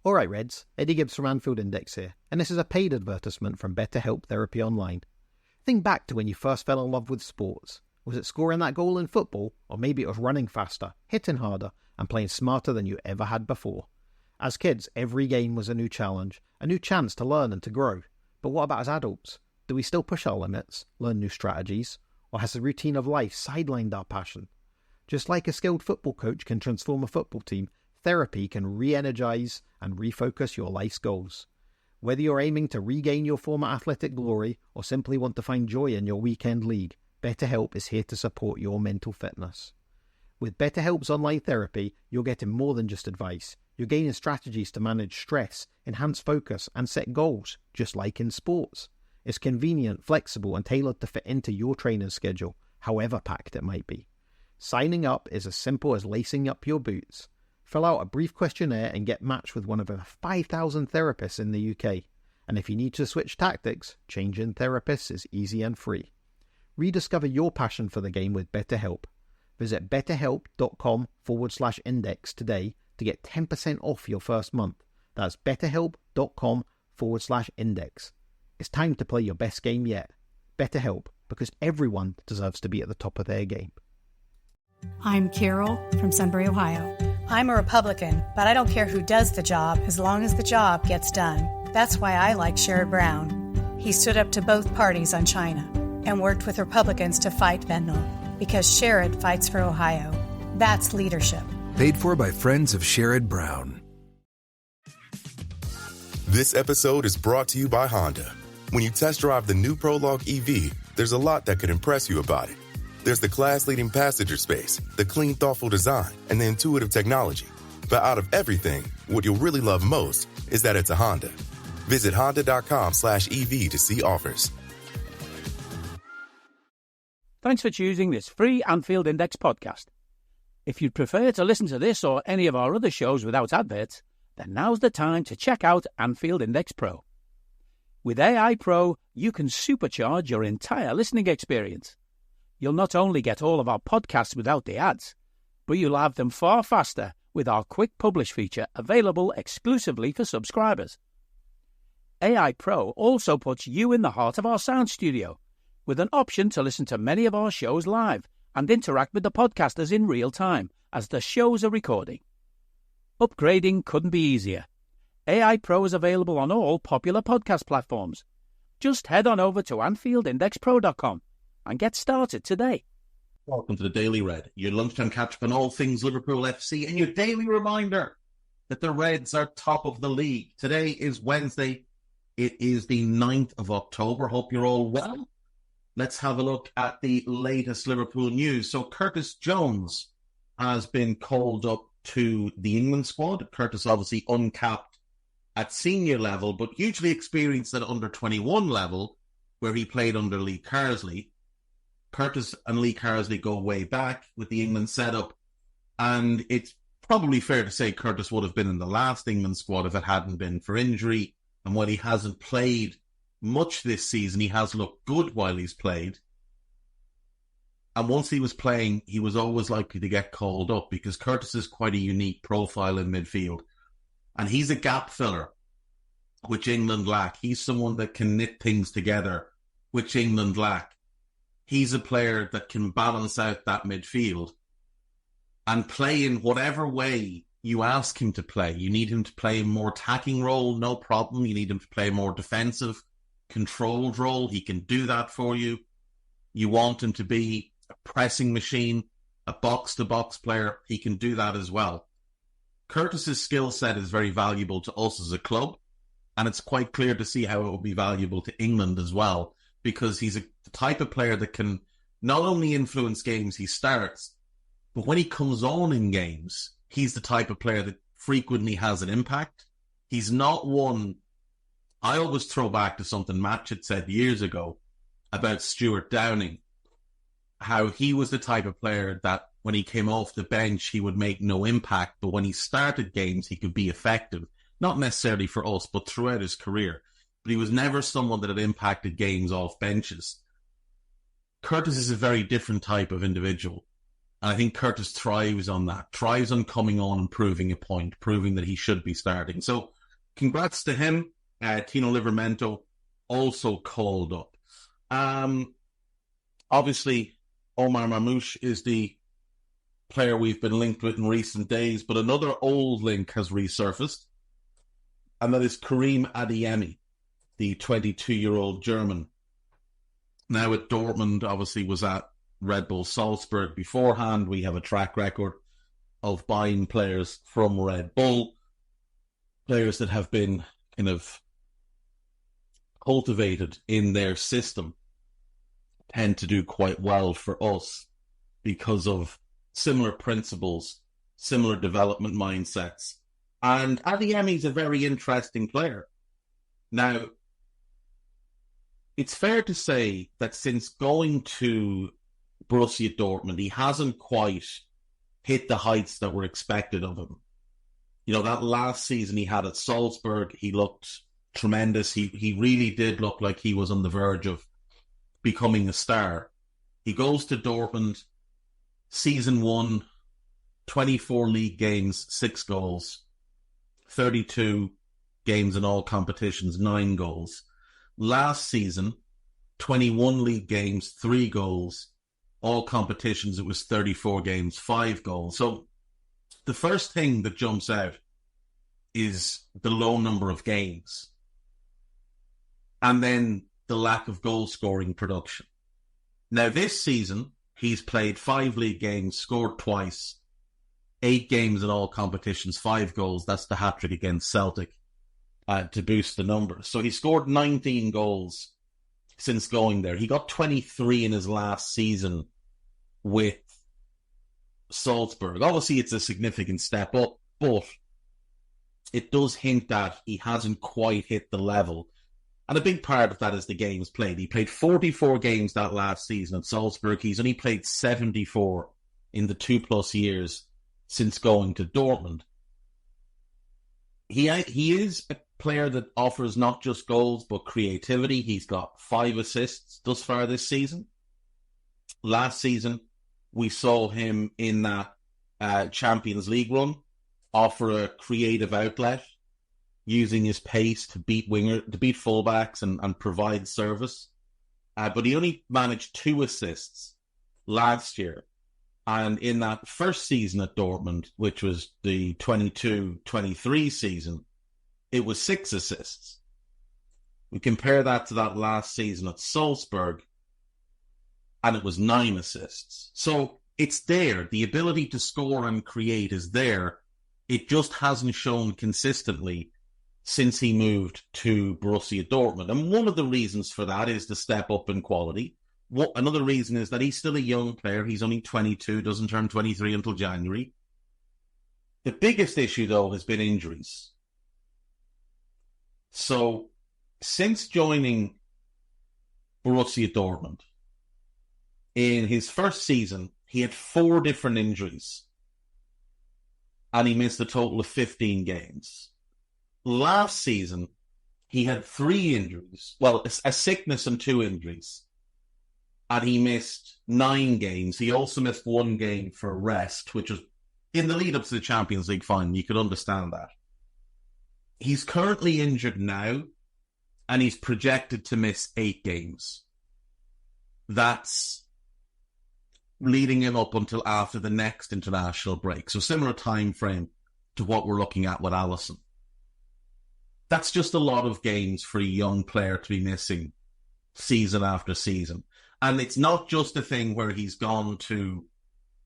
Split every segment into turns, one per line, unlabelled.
Alright Reds, Eddie Gibbs from Anfield Index here, and this is a paid advertisement from BetterHelp Therapy Online. Think back to when you first fell in love with sports. Was it scoring that goal in football, or maybe it was running faster, hitting harder, and playing smarter than you ever had before? As kids, every game was a new challenge, a new chance to learn and to grow. But what about as adults? Do we still push our limits, learn new strategies, or has the routine of life sidelined our passion? Just like a skilled football coach can transform a football team, therapy can re-energize and refocus your life's goals. Whether you're aiming to regain your former athletic glory or simply want to find joy in your weekend league, BetterHelp is here to support your mental fitness. With BetterHelp's online therapy, you're getting more than just advice. You're gaining strategies to manage stress, enhance focus, and set goals, just like in sports. It's convenient, flexible, and tailored to fit into your training schedule, however packed it might be. Signing up is as simple as lacing up your boots. Fill out a brief questionnaire and get matched with one of over 5,000 therapists in the UK. And if you need to switch tactics, changing therapists is easy and free. Rediscover your passion for the game with BetterHelp. Visit betterhelp.com/index today to get 10% off your first month. That's betterhelp.com/index. It's time to play your best game yet. BetterHelp, because everyone deserves to be at the top of their game.
I'm Carol from Sunbury, Ohio.
I'm a Republican, but I don't care who does the job as long as the job gets done. That's why I like Sherrod Brown. He stood up to both parties on China and worked with Republicans to fight fentanyl because Sherrod fights for Ohio. That's leadership.
Paid for by friends of Sherrod Brown.
This episode is brought to you by Honda. When you test drive the new Prologue EV, there's a lot that could impress you about it. There's the class-leading passenger space, the clean, thoughtful design, and the intuitive technology. But out of everything, what you'll really love most is that it's a Honda. Visit honda.com/EV to see offers.
Thanks for choosing this free Anfield Index podcast. If you'd prefer to listen to this or any of our other shows without adverts, then now's the time to check out Anfield Index Pro. With AI Pro, you can supercharge your entire listening experience. You'll not only get all of our podcasts without the ads, but you'll have them far faster with our Quick Publish feature available exclusively for subscribers. AI Pro also puts you in the heart of our sound studio, with an option to listen to many of our shows live and interact with the podcasters in real time as the shows are recording. Upgrading couldn't be easier. AI Pro is available on all popular podcast platforms. Just head on over to anfieldindexpro.com and get started today.
Welcome to the Daily Red, your lunchtime catch-up on all things Liverpool FC and your daily reminder that the Reds are top of the league. Today is Wednesday. It is the 9th of October. Hope you're all well. Let's have a look at the latest Liverpool news. So Curtis Jones has been called up to the England squad. Curtis obviously uncapped at senior level, but hugely experienced at under-21 level, where he played under Lee Carsley. Curtis and Lee Carsley go way back with the England setup, and it's probably fair to say Curtis would have been in the last England squad if it hadn't been for injury. And while he hasn't played much this season, he has looked good while he's played. And once he was playing, he was always likely to get called up because Curtis is quite a unique profile in midfield. And he's a gap filler, which England lack. He's someone that can knit things together, which England lack. He's a player that can balance out that midfield and play in whatever way you ask him to play. You need him to play a more attacking role, no problem. You need him to play a more defensive, controlled role. He can do that for you. You want him to be a pressing machine, a box-to-box player. He can do that as well. Curtis's skill set is very valuable to us as a club, and it's quite clear to see how it will be valuable to England as well, because he's the type of player that can not only influence games he starts, but when he comes on in games, he's the type of player that frequently has an impact. He's not one... I always throw back to something Match had said years ago about Stuart Downing, how he was the type of player that when he came off the bench, he would make no impact, but when he started games, he could be effective. Not necessarily for us, but throughout his career. But he was never someone that had impacted games off benches. Curtis is a very different type of individual. And I think Curtis thrives on that, thrives on coming on and proving a point, proving that he should be starting. So congrats to him. Tino Livramento also called up. Obviously, Omar Marmoush is the player we've been linked with in recent days, but another old link has resurfaced, and that is Karim Adeyemi, the 22-year-old German. Now at Dortmund, obviously was at Red Bull Salzburg beforehand. We have a track record of buying players from Red Bull, players that have been kind of cultivated in their system tend to do quite well for us because of similar principles, similar development mindsets. And Adeyemi is a very interesting player. Now, it's fair to say that since going to Borussia Dortmund, he hasn't quite hit the heights that were expected of him. You know, that last season he had at Salzburg, he looked tremendous. He really did look like he was on the verge of becoming a star. He goes to Dortmund, season 1, 24 league games, 6 goals, 32 games in all competitions, 9 goals. Last season, 21 league games, 3 goals, all competitions, it was 34 games, 5 goals. So the first thing that jumps out is the low number of games, and then the lack of goal-scoring production. Now, this season, he's played 5 league games, scored twice, 8 games in all competitions, 5 goals. That's the hat-trick against Celtic to boost the numbers. So he scored 19 goals since going there. He got 23 in his last season with Salzburg. Obviously, it's a significant step up, but it does hint that he hasn't quite hit the level. And a big part of that is the games played. He played 44 games that last season at Salzburg. He's only played 74 in the 2+ years since going to Dortmund. He is a player that offers not just goals, but creativity. He's got 5 assists thus far this season. Last season, we saw him in that Champions League run offer a creative outlet, using his pace to beat fullbacks and provide service. But he only managed 2 assists last year. And in that first season at Dortmund, which was the 22-23 season, it was 6 assists. We compare that to that last season at Salzburg, and it was 9 assists. So it's there. The ability to score and create is there. It just hasn't shown consistently since he moved to Borussia Dortmund. And one of the reasons for that is the step up in quality. Another reason is that he's still a young player. He's only 22, doesn't turn 23 until January. The biggest issue, though, has been injuries. So, since joining Borussia Dortmund, in his first season, he had 4 different injuries, and he missed a total of 15 games. Last season, he had 3 injuries. Well, a sickness and 2 injuries. And he missed 9 games. He also missed 1 game for rest, which was in the lead up to the Champions League final. You could understand that. He's currently injured now, and he's projected to miss 8 games. That's leading him up until after the next international break. So similar time frame to what we're looking at with Alisson. That's just a lot of games for a young player to be missing season after season. And it's not just a thing where he's gone to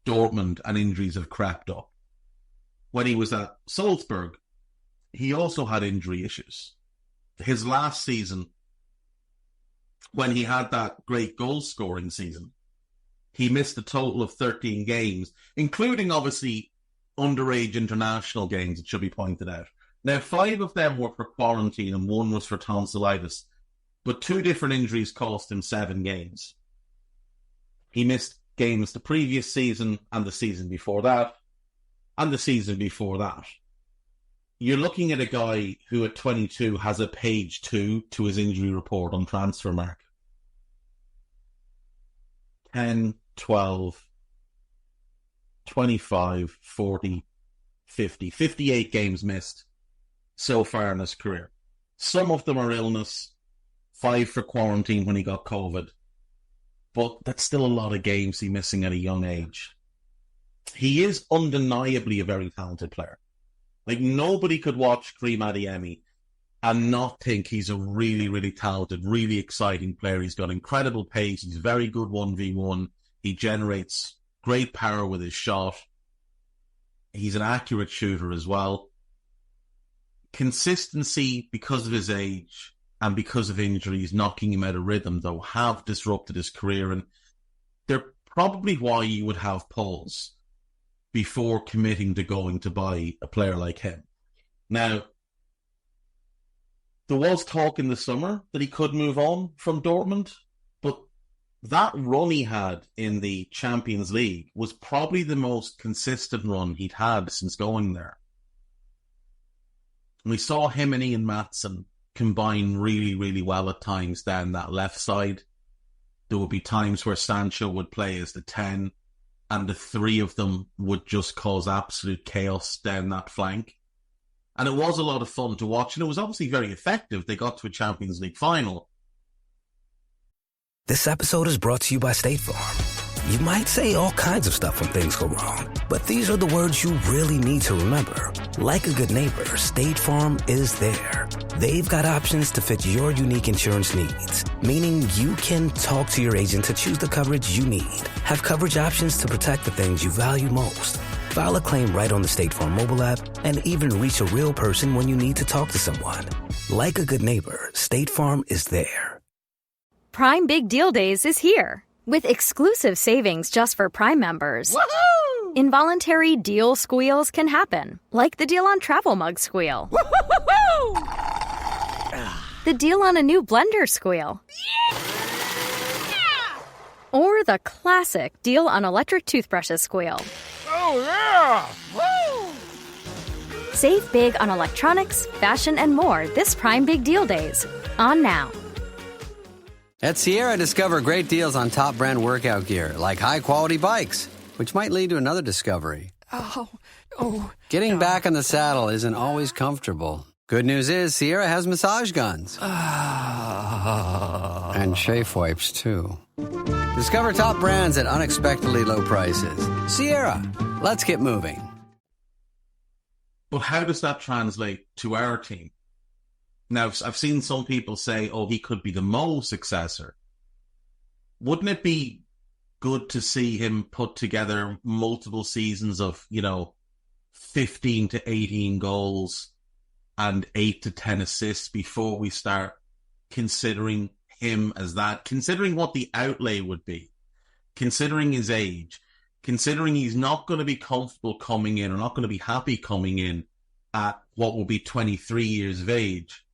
Dortmund and injuries have crept up. When he was at Salzburg, he also had injury issues. His last season, when he had that great goal-scoring season, he missed a total of 13 games, including, obviously, underage international games, it should be pointed out. Now, 5 of them were for quarantine and 1 was for tonsillitis, but 2 different injuries cost him 7 games. He missed games the previous season and the season before that, and the season before that. You're looking at a guy who at 22 has a page 2 to his injury report on Transfermarkt. 10, 12, 25, 40, 50, 58 games missed so far in his career. Some of them are illness, 5 for quarantine when he got COVID. But that's still a lot of games he's missing at a young age. He is undeniably a very talented player. Like, nobody could watch Karim Adeyemi and not think he's a really, really talented, really exciting player. He's got incredible pace. He's very good 1v1. He generates great power with his shot. He's an accurate shooter as well. Consistency, because of his age and because of injuries knocking him out of rhythm, though, have disrupted his career. And they're probably why you would have pause before committing to going to buy a player like him. Now, there was talk in the summer that he could move on from Dortmund, but that run he had in the Champions League was probably the most consistent run he'd had since going there. And we saw him and Ian Maatsen combine really, really well at times down that left side. There would be times where Sancho would play as the 10, and the three of them would just cause absolute chaos down that flank. And it was a lot of fun to watch, and it was obviously very effective. They got to a Champions League final.
This episode is brought to you by State Farm. You might say all kinds of stuff when things go wrong, but these are the words you really need to remember. Like a good neighbor, State Farm is there. They've got options to fit your unique insurance needs, meaning you can talk to your agent to choose the coverage you need, have coverage options to protect the things you value most, file a claim right on the State Farm mobile app, and even reach a real person when you need to talk to someone. Like a good neighbor, State Farm is there.
Prime Big Deal Days is here, with exclusive savings just for Prime members.
Woohoo!
Involuntary deal squeals can happen, like the deal on travel mug squeal. The deal on a new blender squeal.
Yeah!
Or the classic deal on electric toothbrushes squeal.
Oh, yeah! Woo!
Save big on electronics, fashion, and more this Prime Big Deal Days. On now.
At Sierra, discover great deals on top brand workout gear, like high-quality bikes, which might lead to another discovery. Getting back on the saddle isn't always comfortable. Good news is Sierra has massage guns. And chafe wipes, too. Discover top brands at unexpectedly low prices. Sierra, let's get moving.
But how does that translate to our team? Now, I've seen some people say, oh, he could be the Mo successor. Wouldn't it be good to see him put together multiple seasons of, 15 to 18 goals and 8 to 10 assists before we start considering him as that, considering what the outlay would be, considering his age, considering he's not going to be comfortable coming in or not going to be happy coming in at what will be 23 years of age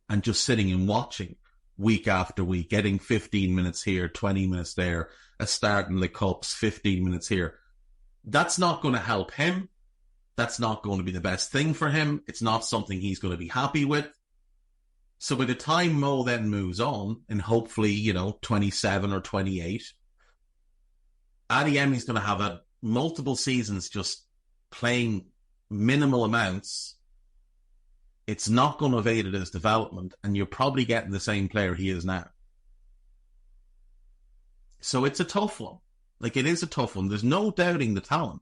and just sitting and watching week after week, getting 15 minutes here, 20 minutes there, a start in the Cups, 15 minutes here. That's not going to help him. That's not going to be the best thing for him. It's not something he's going to be happy with. So by the time Mo then moves on, and hopefully, 27 or 28, Adeyemi's going to have had multiple seasons just playing minimal amounts. It's not going to have aided his development, and you're probably getting the same player he is now. So it's a tough one. It is a tough one. There's no doubting the talent.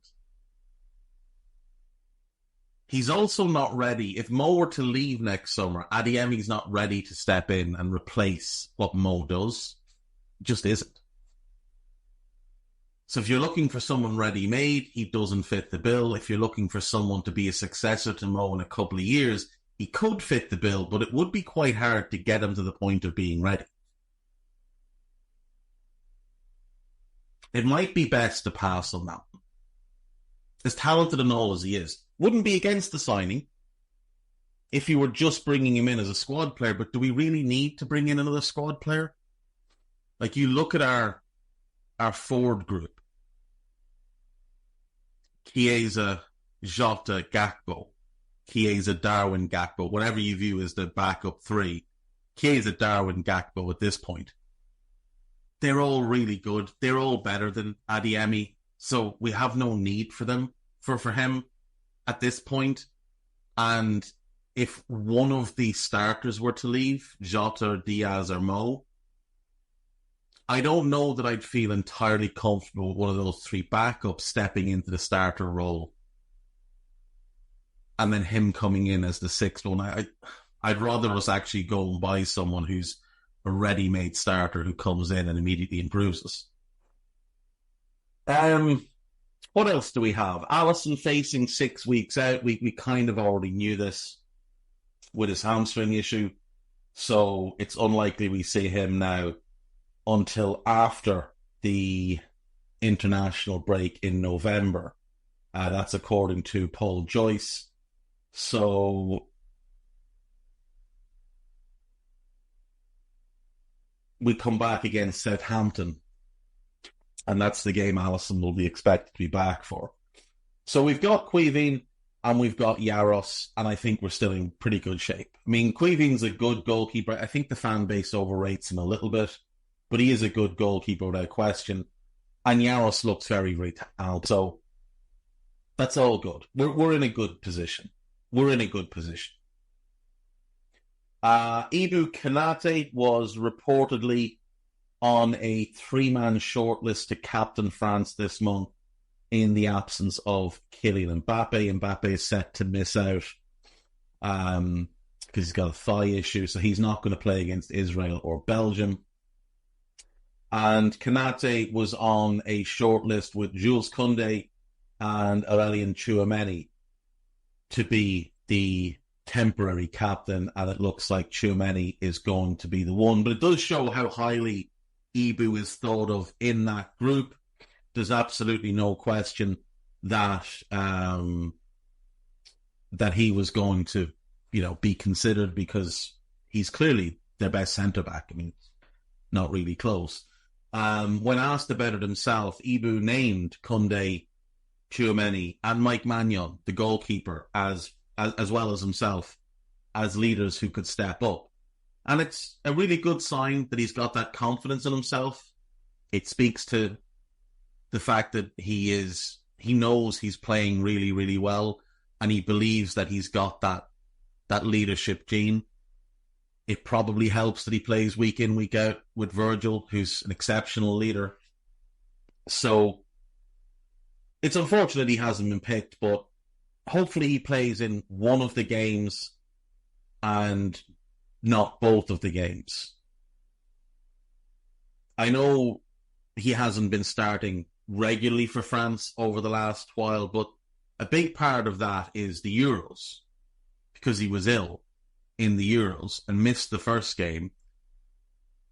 He's also not ready. If Mo were to leave next summer, Adeyemi's not ready to step in and replace what Mo does. It just isn't. So if you're looking for someone ready-made, he doesn't fit the bill. If you're looking for someone to be a successor to Mo in a couple of years, he could fit the bill, but it would be quite hard to get him to the point of being ready. It might be best to pass on that one. As talented and all as he is, wouldn't be against the signing if you were just bringing him in as a squad player, but do we really need to bring in another squad player? You look at our forward group. Chiesa, Jota, Gakpo. Chiesa, Darwin, Gakpo. Whatever you view as the backup three. Chiesa, Darwin, Gakpo at this point. They're all really good. They're all better than Adeyemi. So we have no need for them, for him at this point. And if one of the starters were to leave, Jota, Diaz or Mo, I don't know that I'd feel entirely comfortable with one of those three backups stepping into the starter role and then him coming in as the sixth one. I'd rather us actually go and buy someone who's a ready-made starter who comes in and immediately improves us. What else do we have? Alisson facing 6 weeks out. We kind of already knew this with his hamstring issue, so it's unlikely we see him now until after the international break in November. That's according to Paul Joyce. So we come back against Southampton, and that's the game Alisson will be expected to be back for. So we've got Caoimhín and we've got Jaros, and I think we're still in pretty good shape. I mean, Caoimhín's a good goalkeeper. I think the fan base overrates him a little bit, but he is a good goalkeeper without question. And Jaros looks very, very talented. So that's all good. We're in a good position. We're in a good position. Ibrahima Konate was reportedly on a 3-man shortlist to captain France this month in the absence of Kylian Mbappe. Mbappe is set to miss out because he's got a thigh issue, so he's not going to play against Israel or Belgium. And Konate was on a shortlist with Jules Koundé and Aurélien Tchouameni to be the temporary captain, and it looks like Tchouameni is going to be the one. But it does show how highly Ibu is thought of in that group. There's absolutely no question that that he was going to, be considered because he's clearly their best centre-back. I mean, not really close. When asked about it himself, Ibu named Koundé, Tchouameni and Mike Maignan, the goalkeeper, as well as himself, as leaders who could step up. And it's a really good sign that he's got that confidence in himself. It speaks to the fact that he knows he's playing really, really well, and he believes that he's got that leadership gene. It probably helps that he plays week in, week out with Virgil, who's an exceptional leader. So it's unfortunate he hasn't been picked, but hopefully he plays in one of the games and not both of the games. I know he hasn't been starting regularly for France over the last while, but a big part of that is the Euros, because he was ill in the Euros and missed the first game,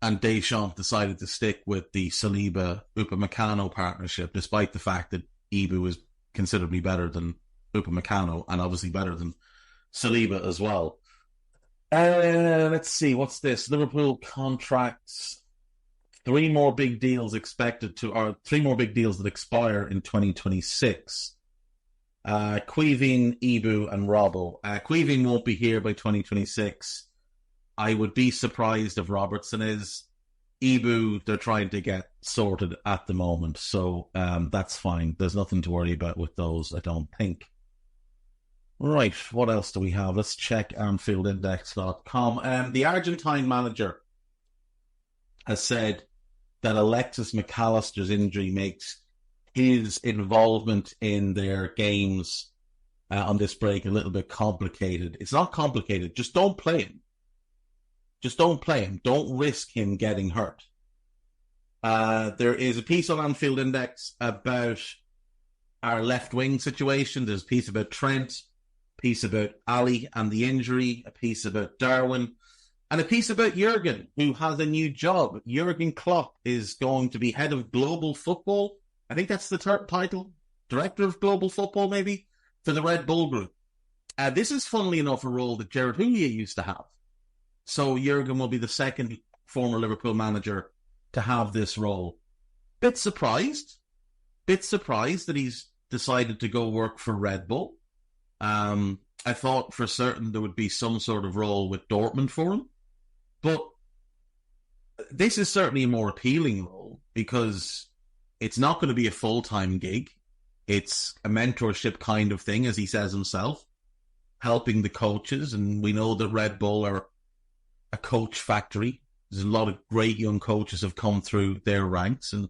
and Deschamps decided to stick with the Saliba-Upamecano partnership, despite the fact that Ibu is considerably better than Upamecano and obviously better than Saliba as well. Let's see, what's this? Liverpool contracts 3 more big deals that expire in 2026. Caoimhín, Ibu and Robbo. Caoimhín won't be here by 2026. I would be surprised if Robertson is. Ibu, they're trying to get sorted at the moment, so that's fine. There's nothing to worry about with those, I don't think. Right, what else do we have? Let's check anfieldindex.com. The Argentine manager has said that Alexis McAllister's injury makes his involvement in their games on this break a little bit complicated. It's not complicated. Just don't play him. Just don't play him. Don't risk him getting hurt. There is a piece on Anfield Index about our left wing situation. There's a piece about Trent, a piece about Ali and the injury, a piece about Darwin, and a piece about Jurgen, who has a new job. Jurgen Klopp is going to be head of global football. I think that's the title. Director of global football, maybe, for the Red Bull Group. This is, funnily enough, a role that Gerard Houllier used to have. So Jurgen will be the second former Liverpool manager to have this role. Bit surprised that he's decided to go work for Red Bull. I thought for certain there would be some sort of role with Dortmund for him. But this is certainly a more appealing role because it's not going to be a full-time gig. It's a mentorship kind of thing, as he says himself. helping the coaches, and we know that Red Bull are a coach factory. There's a lot of great young coaches have come through their ranks, and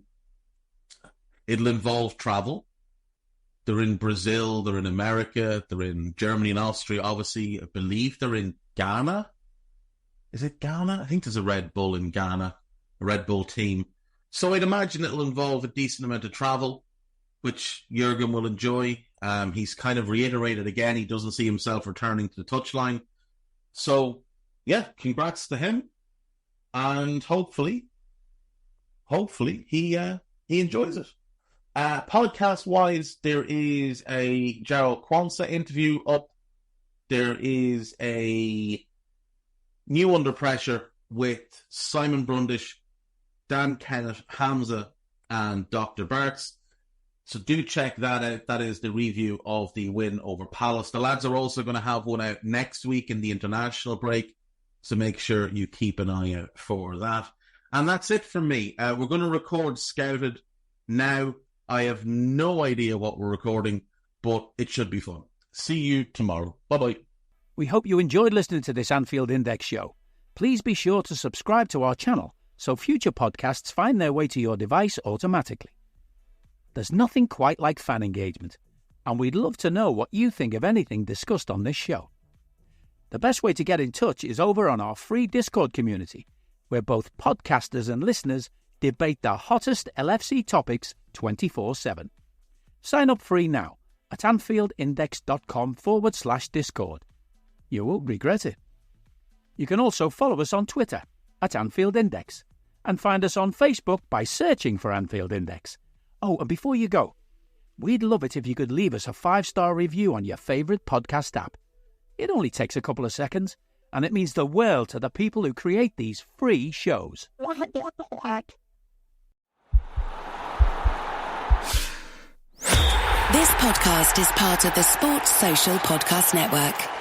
it'll involve travel. They're in Brazil, they're in America, they're in Germany and Austria, obviously. I believe they're in Ghana. Is it Ghana? I think there's a Red Bull in Ghana, a Red Bull team. So I'd imagine it'll involve a decent amount of travel, which Jurgen will enjoy. He's kind of reiterated again, he doesn't see himself returning to the touchline. So, yeah, congrats to him. And hopefully he enjoys it. Podcast-wise, there is a Jarrell Quansah interview up. There is a New Under Pressure with Simon Brundish, Dan Kennett, Hamza, and Dr. Bartz. So do check that out. That is the review of the win over Palace. The lads are also going to have one out next week in the international break. So make sure you keep an eye out for that. And that's it from me. We're going to record Scouted now. I have no idea what we're recording, but it should be fun. See you tomorrow. Bye-bye.
We hope you enjoyed listening to this Anfield Index show. Please be sure to subscribe to our channel so future podcasts find their way to your device automatically. There's nothing quite like fan engagement, and we'd love to know what you think of anything discussed on this show. The best way to get in touch is over on our free Discord community, where both podcasters and listeners debate the hottest LFC topics 24/7. Sign up free now at anfieldindex.com/Discord. You won't regret it. You can also follow us on Twitter at Anfield Index and find us on Facebook by searching for Anfield Index. Oh, and before you go, we'd love it if you could leave us a 5-star review on your favourite podcast app. It only takes a couple of seconds, and it means the world to the people who create these free shows.
This podcast is part of the Sports Social Podcast Network.